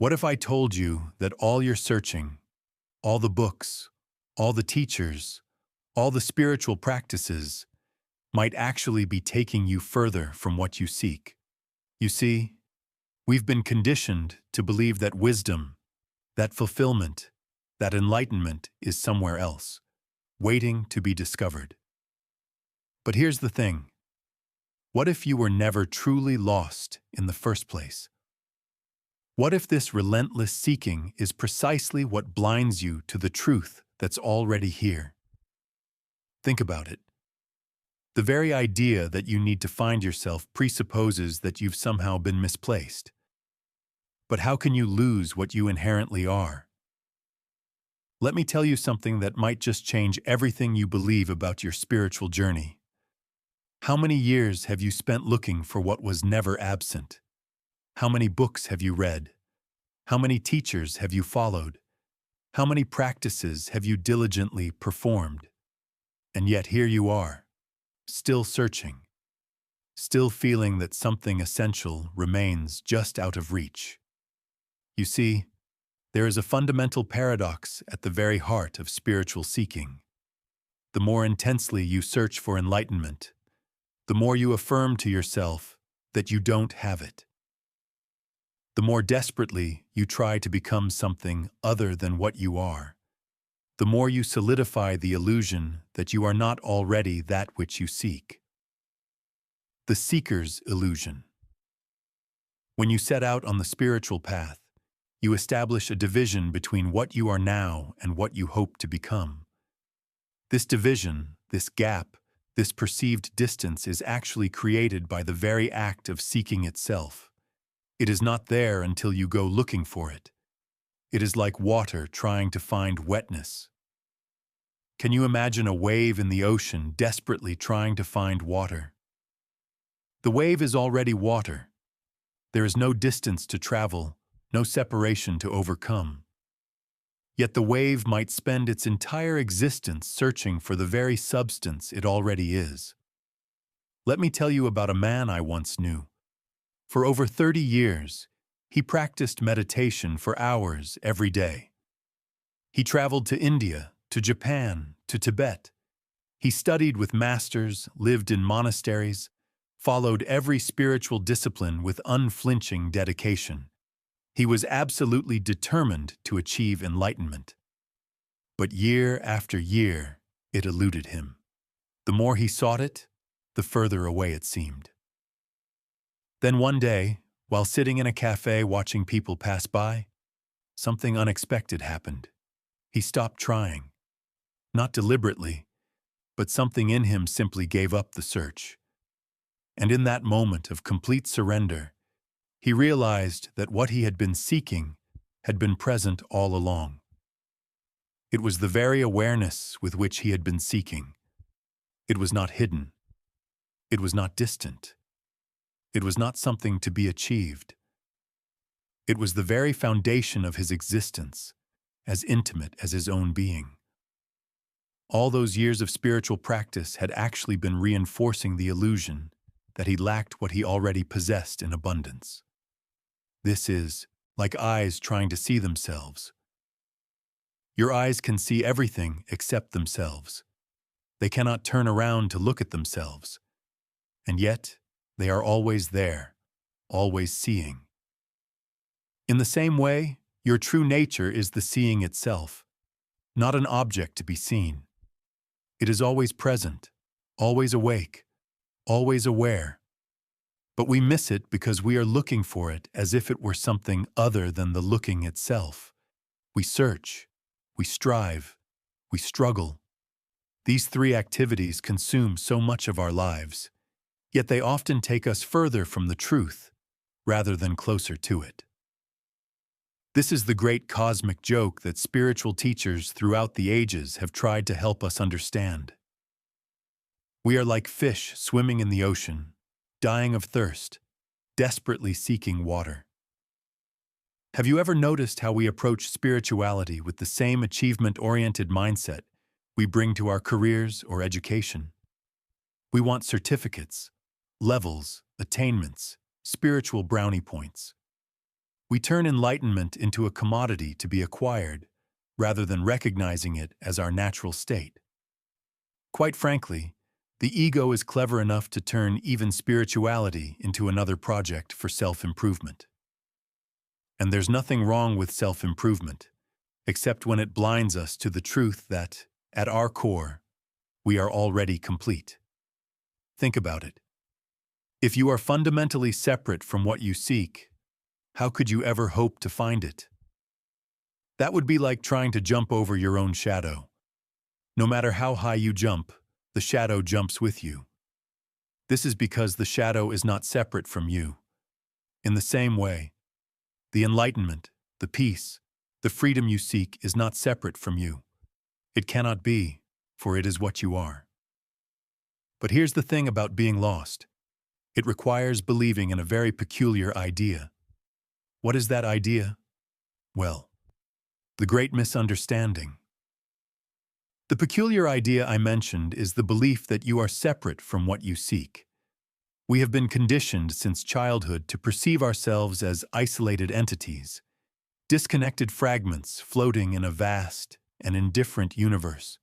What if I told you that all your searching, all the books, all the teachers, all the spiritual practices might actually be taking you further from what you seek? You see, we've been conditioned to believe that wisdom, that fulfillment, that enlightenment is somewhere else, waiting to be discovered. But here's the thing. What if you were never truly lost in the first place? What if this relentless seeking is precisely what blinds you to the truth that's already here? Think about it. The very idea that you need to find yourself presupposes that you've somehow been misplaced. But how can you lose what you inherently are? Let me tell you something that might just change everything you believe about your spiritual journey. How many years have you spent looking for what was never absent? How many books have you read? How many teachers have you followed? How many practices have you diligently performed? And yet here you are, still searching, still feeling that something essential remains just out of reach. You see, there is a fundamental paradox at the very heart of spiritual seeking. The more intensely you search for enlightenment, the more you affirm to yourself that you don't have it. The more desperately you try to become something other than what you are, the more you solidify the illusion that you are not already that which you seek. The seeker's illusion. When you set out on the spiritual path, you establish a division between what you are now and what you hope to become. This division, this gap, this perceived distance is actually created by the very act of seeking itself. It is not there until you go looking for it. It is like water trying to find wetness. Can you imagine a wave in the ocean desperately trying to find water? The wave is already water. There is no distance to travel, no separation to overcome. Yet the wave might spend its entire existence searching for the very substance it already is. Let me tell you about a man I once knew. For over 30 years, he practiced meditation for hours every day. He traveled to India, to Japan, to Tibet. He studied with masters, lived in monasteries, followed every spiritual discipline with unflinching dedication. He was absolutely determined to achieve enlightenment. But year after year, it eluded him. The more he sought it, the further away it seemed. Then one day, while sitting in a cafe watching people pass by, something unexpected happened. He stopped trying. Not deliberately, but something in him simply gave up the search. And in that moment of complete surrender, he realized that what he had been seeking had been present all along. It was the very awareness with which he had been seeking. It was not hidden. It was not distant. It was not something to be achieved. It was the very foundation of his existence, as intimate as his own being. All those years of spiritual practice had actually been reinforcing the illusion that he lacked what he already possessed in abundance. This is like eyes trying to see themselves. Your eyes can see everything except themselves. They cannot turn around to look at themselves. And yet, they are always there, always seeing. In the same way, your true nature is the seeing itself, not an object to be seen. It is always present, always awake, always aware. But we miss it because we are looking for it as if it were something other than the looking itself. We search, we strive, we struggle. These three activities consume so much of our lives, yet they often take us further from the truth rather than closer to it. This is the great cosmic joke that spiritual teachers throughout the ages have tried to help us understand. We are like fish swimming in the ocean, dying of thirst, desperately seeking water. Have you ever noticed how we approach spirituality with the same achievement-oriented mindset we bring to our careers or education? We want certificates, levels, attainments, spiritual brownie points. We turn enlightenment into a commodity to be acquired, rather than recognizing it as our natural state. Quite frankly, the ego is clever enough to turn even spirituality into another project for self-improvement. And there's nothing wrong with self-improvement, except when it blinds us to the truth that, at our core, we are already complete. Think about it. If you are fundamentally separate from what you seek, how could you ever hope to find it? That would be like trying to jump over your own shadow. No matter how high you jump, the shadow jumps with you. This is because the shadow is not separate from you. In the same way, the enlightenment, the peace, the freedom you seek is not separate from you. It cannot be, for it is what you are. But here's the thing about being lost. It requires believing in a very peculiar idea. What is that idea? Well, the great misunderstanding. The peculiar idea I mentioned is the belief that you are separate from what you seek. We have been conditioned since childhood to perceive ourselves as isolated entities, disconnected fragments floating in a vast and indifferent universe.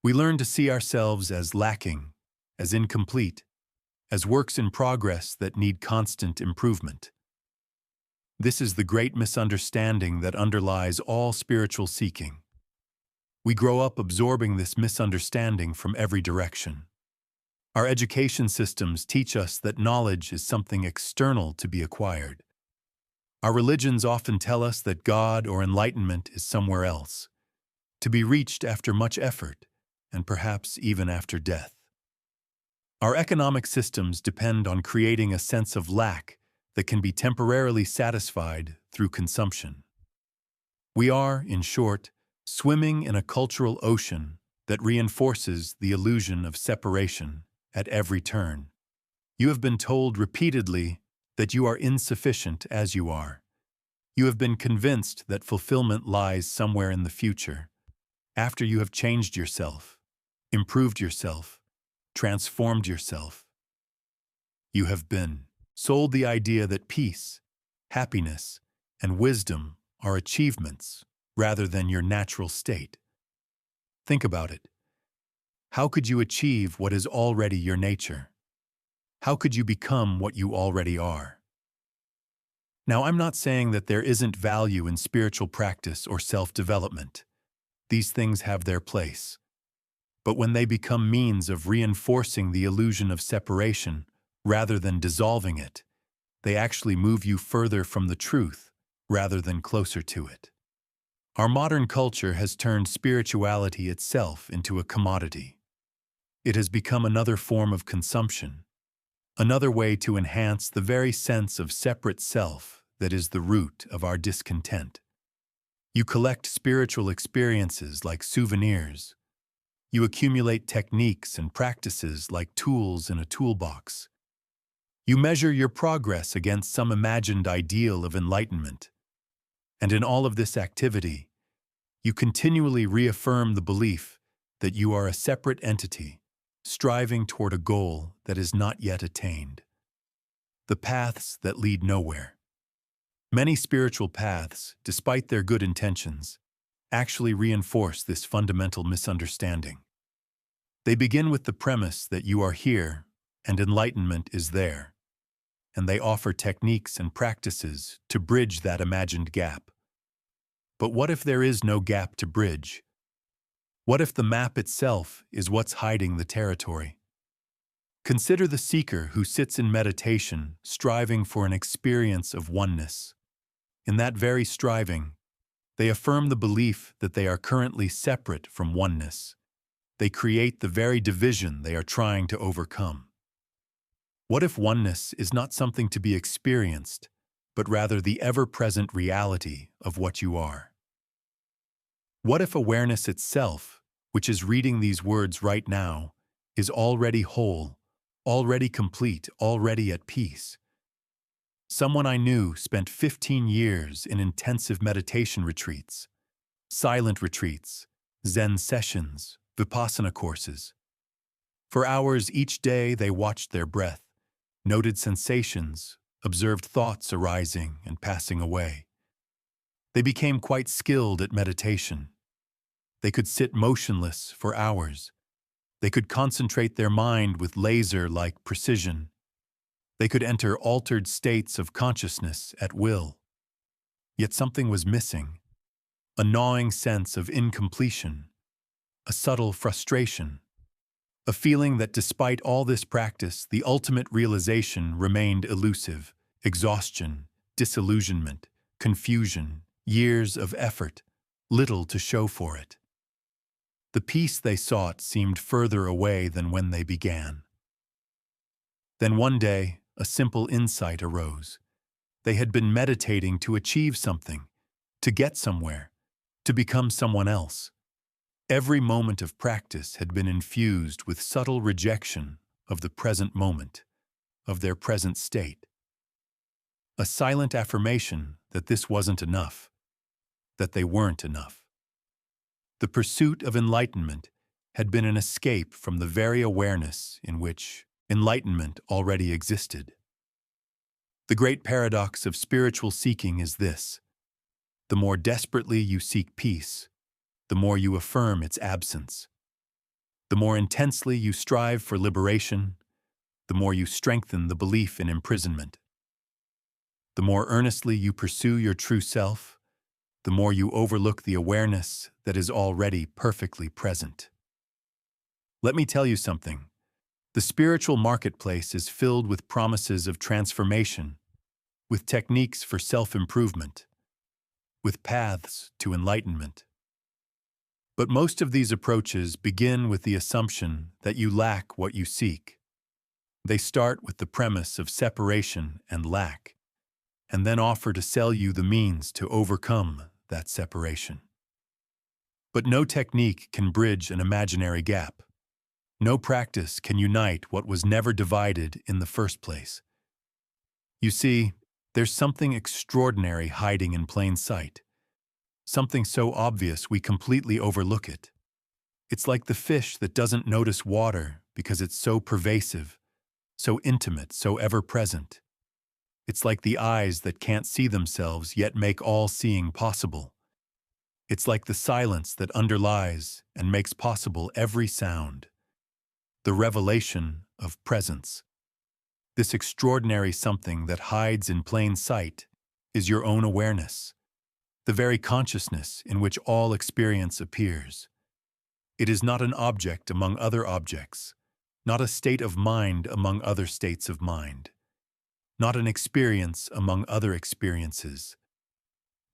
We learn to see ourselves as lacking, as incomplete, as works in progress that need constant improvement. This is the great misunderstanding that underlies all spiritual seeking. We grow up absorbing this misunderstanding from every direction. Our education systems teach us that knowledge is something external to be acquired. Our religions often tell us that God or enlightenment is somewhere else, to be reached after much effort, and perhaps even after death. Our economic systems depend on creating a sense of lack that can be temporarily satisfied through consumption. We are, in short, swimming in a cultural ocean that reinforces the illusion of separation at every turn. You have been told repeatedly that you are insufficient as you are. You have been convinced that fulfillment lies somewhere in the future, after you have changed yourself, improved yourself, transformed yourself. You have been sold the idea that peace, happiness, and wisdom are achievements rather than your natural state. Think about it. How could you achieve what is already your nature? How could you become what you already are? Now, I'm not saying that there isn't value in spiritual practice or self-development. These things have their place. But when they become means of reinforcing the illusion of separation rather than dissolving it, they actually move you further from the truth rather than closer to it. Our modern culture has turned spirituality itself into a commodity. It has become another form of consumption, another way to enhance the very sense of separate self that is the root of our discontent. You collect spiritual experiences like souvenirs. You accumulate techniques and practices like tools in a toolbox. You measure your progress against some imagined ideal of enlightenment. And in all of this activity, you continually reaffirm the belief that you are a separate entity, striving toward a goal that is not yet attained. The paths that lead nowhere. Many spiritual paths, despite their good intentions, actually reinforce this fundamental misunderstanding. They begin with the premise that you are here and enlightenment is there, and they offer techniques and practices to bridge that imagined gap. But what if there is no gap to bridge? What if the map itself is what's hiding the territory? Consider the seeker who sits in meditation, striving for an experience of oneness. In that very striving, they affirm the belief that they are currently separate from oneness. They create the very division they are trying to overcome. What if oneness is not something to be experienced, but rather the ever-present reality of what you are? What if awareness itself, which is reading these words right now, is already whole, already complete, already at peace? Someone I knew spent 15 years in intensive meditation retreats, silent retreats, Zen sessions, Vipassana courses. For hours each day they watched their breath, noted sensations, observed thoughts arising and passing away. They became quite skilled at meditation. They could sit motionless for hours. They could concentrate their mind with laser-like precision. They could enter altered states of consciousness at will. Yet something was missing, a gnawing sense of incompletion, a subtle frustration, a feeling that despite all this practice, the ultimate realization remained elusive: exhaustion, disillusionment, confusion, years of effort, little to show for it. The peace they sought seemed further away than when they began. Then one day, a simple insight arose. They had been meditating to achieve something, to get somewhere, to become someone else. Every moment of practice had been infused with subtle rejection of the present moment, of their present state. A silent affirmation that this wasn't enough, that they weren't enough. The pursuit of enlightenment had been an escape from the very awareness in which enlightenment already existed. The great paradox of spiritual seeking is this: the more desperately you seek peace, the more you affirm its absence. The more intensely you strive for liberation, the more you strengthen the belief in imprisonment. The more earnestly you pursue your true self, the more you overlook the awareness that is already perfectly present. Let me tell you something. The spiritual marketplace is filled with promises of transformation, with techniques for self-improvement, with paths to enlightenment. But most of these approaches begin with the assumption that you lack what you seek. They start with the premise of separation and lack, and then offer to sell you the means to overcome that separation. But no technique can bridge an imaginary gap. No practice can unite what was never divided in the first place. You see, there's something extraordinary hiding in plain sight. Something so obvious we completely overlook it. It's like the fish that doesn't notice water because it's so pervasive, so intimate, so ever-present. It's like the eyes that can't see themselves yet make all seeing possible. It's like the silence that underlies and makes possible every sound. The revelation of presence. This extraordinary something that hides in plain sight is your own awareness, the very consciousness in which all experience appears. It is not an object among other objects, not a state of mind among other states of mind, not an experience among other experiences,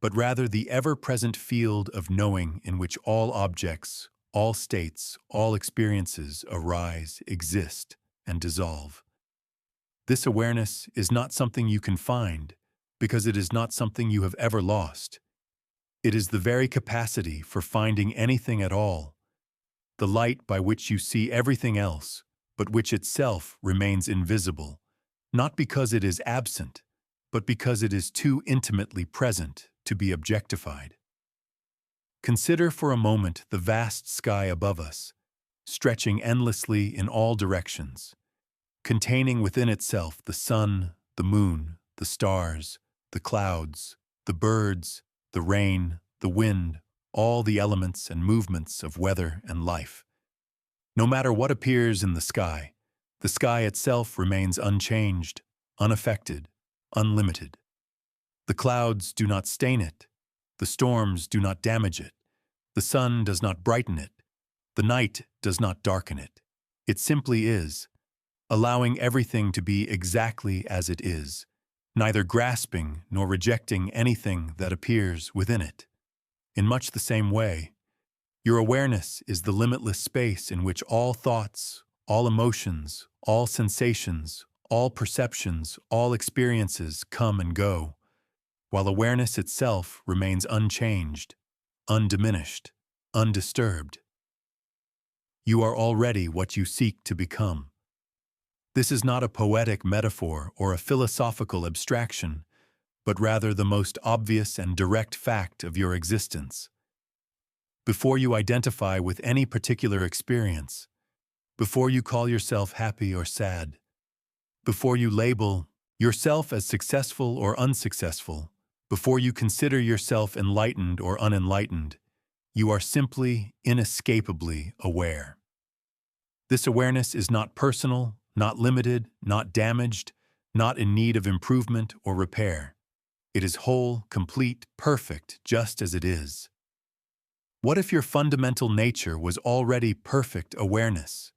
but rather the ever-present field of knowing in which all objects, all states, all experiences arise, exist, and dissolve. This awareness is not something you can find, because it is not something you have ever lost. It is the very capacity for finding anything at all, the light by which you see everything else, but which itself remains invisible, not because it is absent, but because it is too intimately present to be objectified. Consider for a moment the vast sky above us, stretching endlessly in all directions, containing within itself the sun, the moon, the stars, the clouds, the birds, the rain, the wind, all the elements and movements of weather and life. No matter what appears in the sky itself remains unchanged, unaffected, unlimited. The clouds do not stain it. The storms do not damage it. The sun does not brighten it. The night does not darken it. It simply is, allowing everything to be exactly as it is, neither grasping nor rejecting anything that appears within it. In much the same way, your awareness is the limitless space in which all thoughts, all emotions, all sensations, all perceptions, all experiences come and go, while awareness itself remains unchanged, undiminished, undisturbed. You are already what you seek to become. This is not a poetic metaphor or a philosophical abstraction, but rather the most obvious and direct fact of your existence. Before you identify with any particular experience, before you call yourself happy or sad, before you label, yourself as successful or unsuccessful, before you consider yourself enlightened or unenlightened, you are simply, inescapably aware. This awareness is not personal, not limited, not damaged, not in need of improvement or repair. It is whole, complete, perfect, just as it is. What if your fundamental nature was already perfect awareness?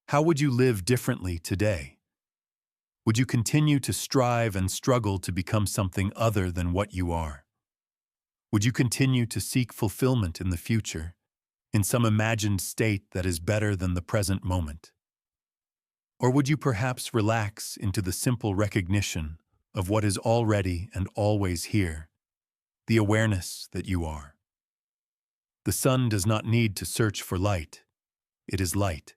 How would you live differently today? Would you continue to strive and struggle to become something other than what you are? Would you continue to seek fulfillment in the future, in some imagined state that is better than the present moment? Or would you perhaps relax into the simple recognition of what is already and always here, the awareness that you are? The sun does not need to search for light. It is light.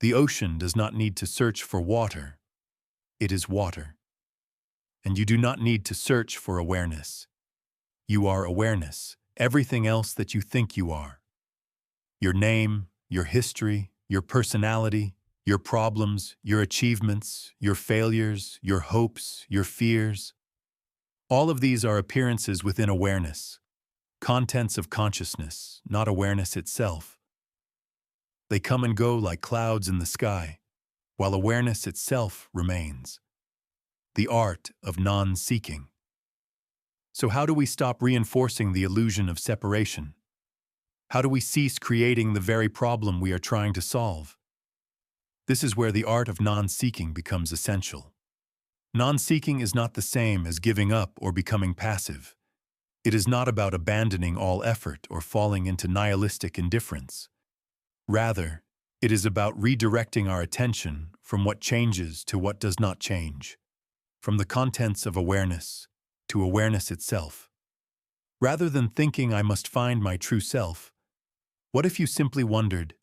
The ocean does not need to search for water. It is water. And you do not need to search for awareness. You are awareness, everything else that you think you are. Your name, your history, your personality, your problems, your achievements, your failures, your hopes, your fears. All of these are appearances within awareness, contents of consciousness, not awareness itself. They come and go like clouds in the sky, while awareness itself remains. The art of non-seeking. So how do we stop reinforcing the illusion of separation? How do we cease creating the very problem we are trying to solve? This is where the art of non-seeking becomes essential. Non-seeking is not the same as giving up or becoming passive. It is not about abandoning all effort or falling into nihilistic indifference. Rather, it is about redirecting our attention from what changes to what does not change, from the contents of awareness to awareness itself. Rather than thinking I must find my true self, what if you simply wondered,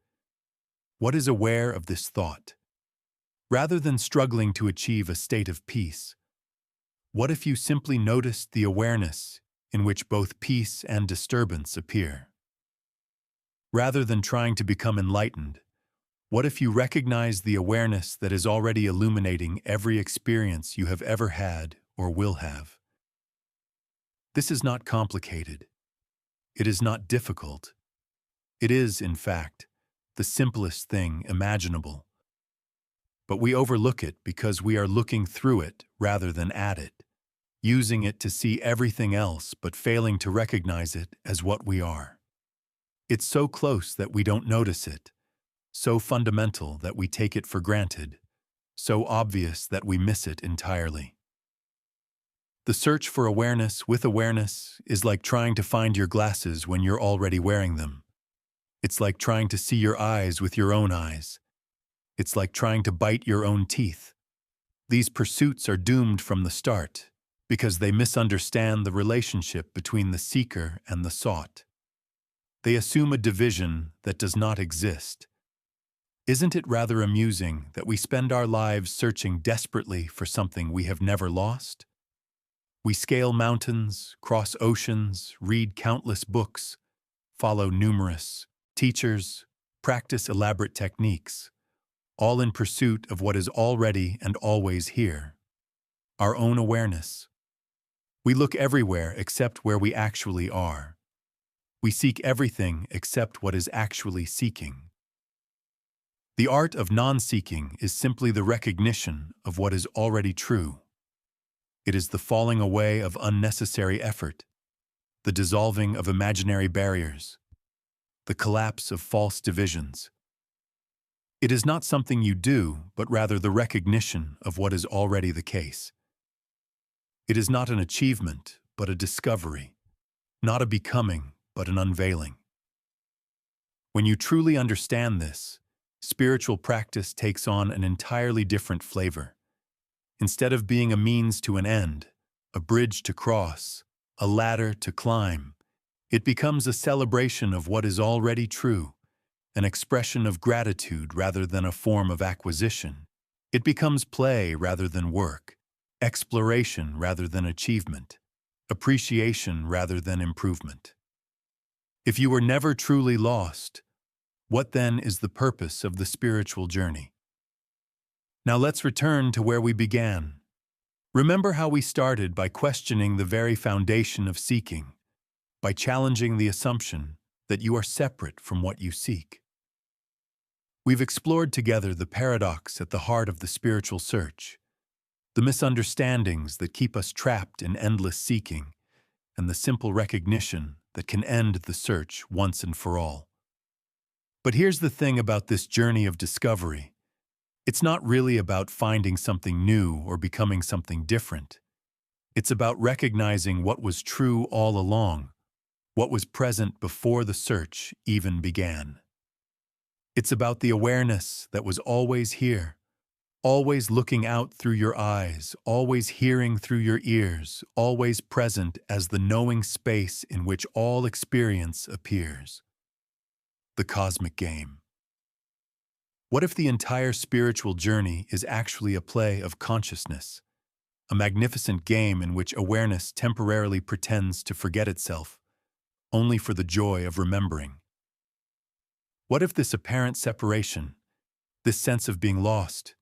what is aware of this thought? Rather than struggling to achieve a state of peace, what if you simply noticed the awareness in which both peace and disturbance appear? Rather than trying to become enlightened, what if you recognize the awareness that is already illuminating every experience you have ever had or will have? This is not complicated. It is not difficult. It is, in fact, the simplest thing imaginable. But we overlook it because we are looking through it rather than at it, using it to see everything else but failing to recognize it as what we are. It's so close that we don't notice it, so fundamental that we take it for granted, so obvious that we miss it entirely. The search for awareness with awareness is like trying to find your glasses when you're already wearing them. It's like trying to see your eyes with your own eyes. It's like trying to bite your own teeth. These pursuits are doomed from the start because they misunderstand the relationship between the seeker and the sought. They assume a division that does not exist. Isn't it rather amusing that we spend our lives searching desperately for something we have never lost? We scale mountains, cross oceans, read countless books, follow numerous teachers, practice elaborate techniques, all in pursuit of what is already and always here, our own awareness. We look everywhere except where we actually are. We seek everything except what is actually seeking. The art of non-seeking is simply the recognition of what is already true. It is the falling away of unnecessary effort, the dissolving of imaginary barriers, the collapse of false divisions. It is not something you do, but rather the recognition of what is already the case. It is not an achievement, but a discovery, not a becoming, but an unveiling. When you truly understand this, spiritual practice takes on an entirely different flavor. Instead of being a means to an end, a bridge to cross, a ladder to climb, it becomes a celebration of what is already true, an expression of gratitude rather than a form of acquisition. It becomes play rather than work, exploration rather than achievement, appreciation rather than improvement. If you were never truly lost, what then is the purpose of the spiritual journey? Now let's return to where we began. Remember how we started by questioning the very foundation of seeking, by challenging the assumption that you are separate from what you seek. We've explored together the paradox at the heart of the spiritual search, the misunderstandings that keep us trapped in endless seeking, and the simple recognition that can end the search once and for all. But here's the thing about this journey of discovery. It's not really about finding something new or becoming something different. It's about recognizing what was true all along, what was present before the search even began. It's about the awareness that was always here, always looking out through your eyes, always hearing through your ears, always present as the knowing space in which all experience appears. The cosmic game. What if the entire spiritual journey is actually a play of consciousness, a magnificent game in which awareness temporarily pretends to forget itself, only for the joy of remembering? What if this apparent separation, this sense of being lost,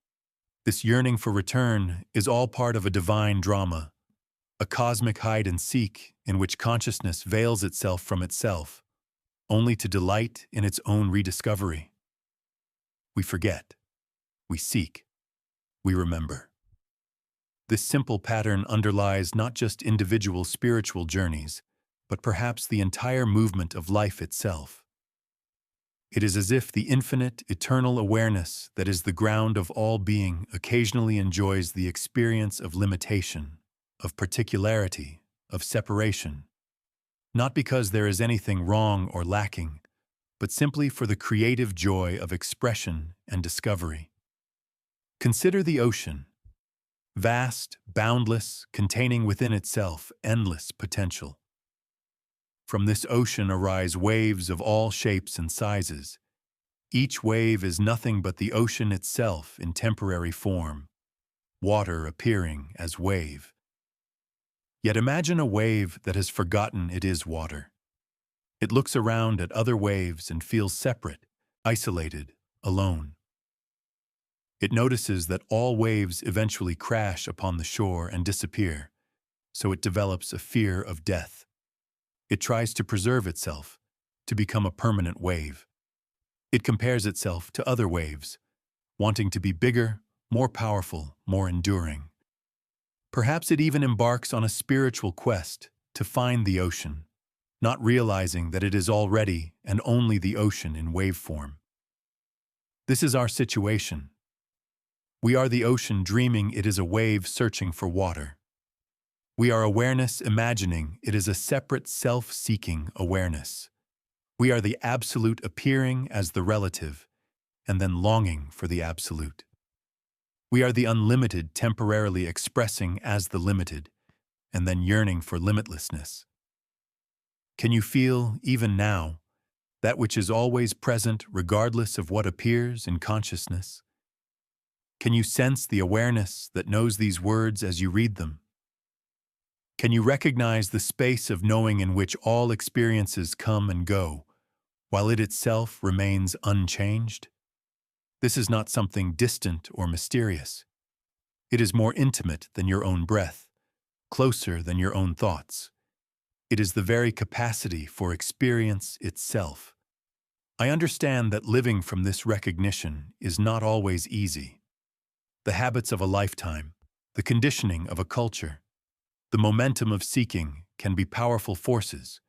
this yearning for return is all part of a divine drama, a cosmic hide-and-seek in which consciousness veils itself from itself, only to delight in its own rediscovery? We forget, we seek, we remember. This simple pattern underlies not just individual spiritual journeys, but perhaps the entire movement of life itself. It is as if the infinite, eternal awareness that is the ground of all being occasionally enjoys the experience of limitation, of particularity, of separation, not because there is anything wrong or lacking, but simply for the creative joy of expression and discovery. Consider the ocean, vast, boundless, containing within itself endless potential. From this ocean arise waves of all shapes and sizes. Each wave is nothing but the ocean itself in temporary form, water appearing as wave. Yet imagine a wave that has forgotten it is water. It looks around at other waves and feels separate, isolated, alone. It notices that all waves eventually crash upon the shore and disappear, so it develops a fear of death. It tries to preserve itself, to become a permanent wave. It compares itself to other waves, wanting to be bigger, more powerful, more enduring. Perhaps it even embarks on a spiritual quest to find the ocean, not realizing that it is already and only the ocean in wave form. This is our situation. We are the ocean dreaming it is a wave searching for water. We are awareness imagining it is a separate self-seeking awareness. We are the absolute appearing as the relative, and then longing for the absolute. We are the unlimited temporarily expressing as the limited, and then yearning for limitlessness. Can you feel, even now, that which is always present regardless of what appears in consciousness? Can you sense the awareness that knows these words as you read them? Can you recognize the space of knowing in which all experiences come and go, while it itself remains unchanged? This is not something distant or mysterious. It is more intimate than your own breath, closer than your own thoughts. It is the very capacity for experience itself. I understand that living from this recognition is not always easy. The habits of a lifetime, the conditioning of a culture, the momentum of seeking can be powerful forces.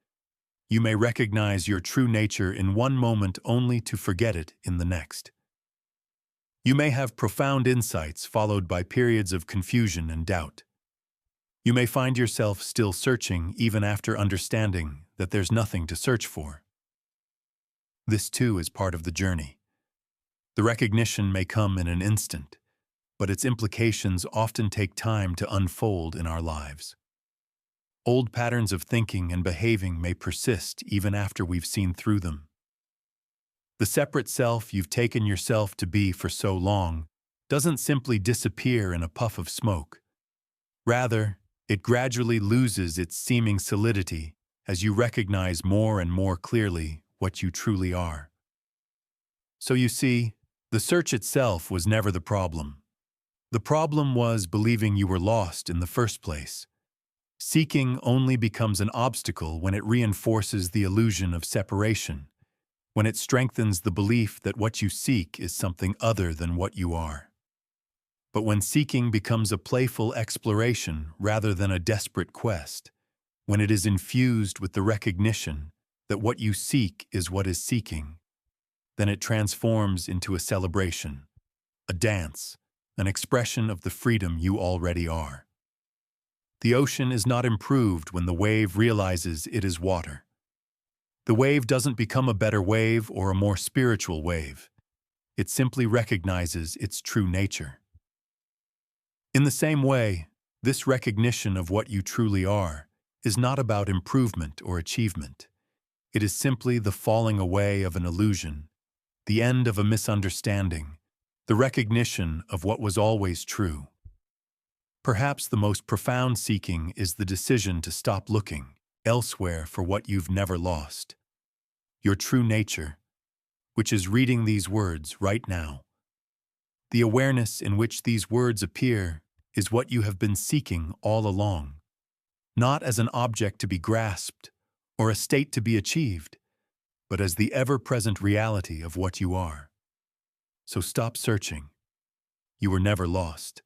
You may recognize your true nature in one moment only to forget it in the next. You may have profound insights followed by periods of confusion and doubt. You may find yourself still searching even after understanding that there's nothing to search for. This too is part of the journey. The recognition may come in an instant, but its implications often take time to unfold in our lives. Old patterns of thinking and behaving may persist even after we've seen through them. The separate self you've taken yourself to be for so long doesn't simply disappear in a puff of smoke. Rather, it gradually loses its seeming solidity as you recognize more and more clearly what you truly are. So you see, the search itself was never the problem. The problem was believing you were lost in the first place. Seeking only becomes an obstacle when it reinforces the illusion of separation, when it strengthens the belief that what you seek is something other than what you are. But when seeking becomes a playful exploration rather than a desperate quest, when it is infused with the recognition that what you seek is what is seeking, then it transforms into a celebration, a dance, an expression of the freedom you already are. The ocean is not improved when the wave realizes it is water. The wave doesn't become a better wave or a more spiritual wave. It simply recognizes its true nature. In the same way, this recognition of what you truly are is not about improvement or achievement. It is simply the falling away of an illusion, the end of a misunderstanding, the recognition of what was always true. Perhaps the most profound seeking is the decision to stop looking elsewhere for what you've never lost. Your true nature, which is reading these words right now. The awareness in which these words appear is what you have been seeking all along, not as an object to be grasped or a state to be achieved, but as the ever-present reality of what you are. So stop searching. You were never lost.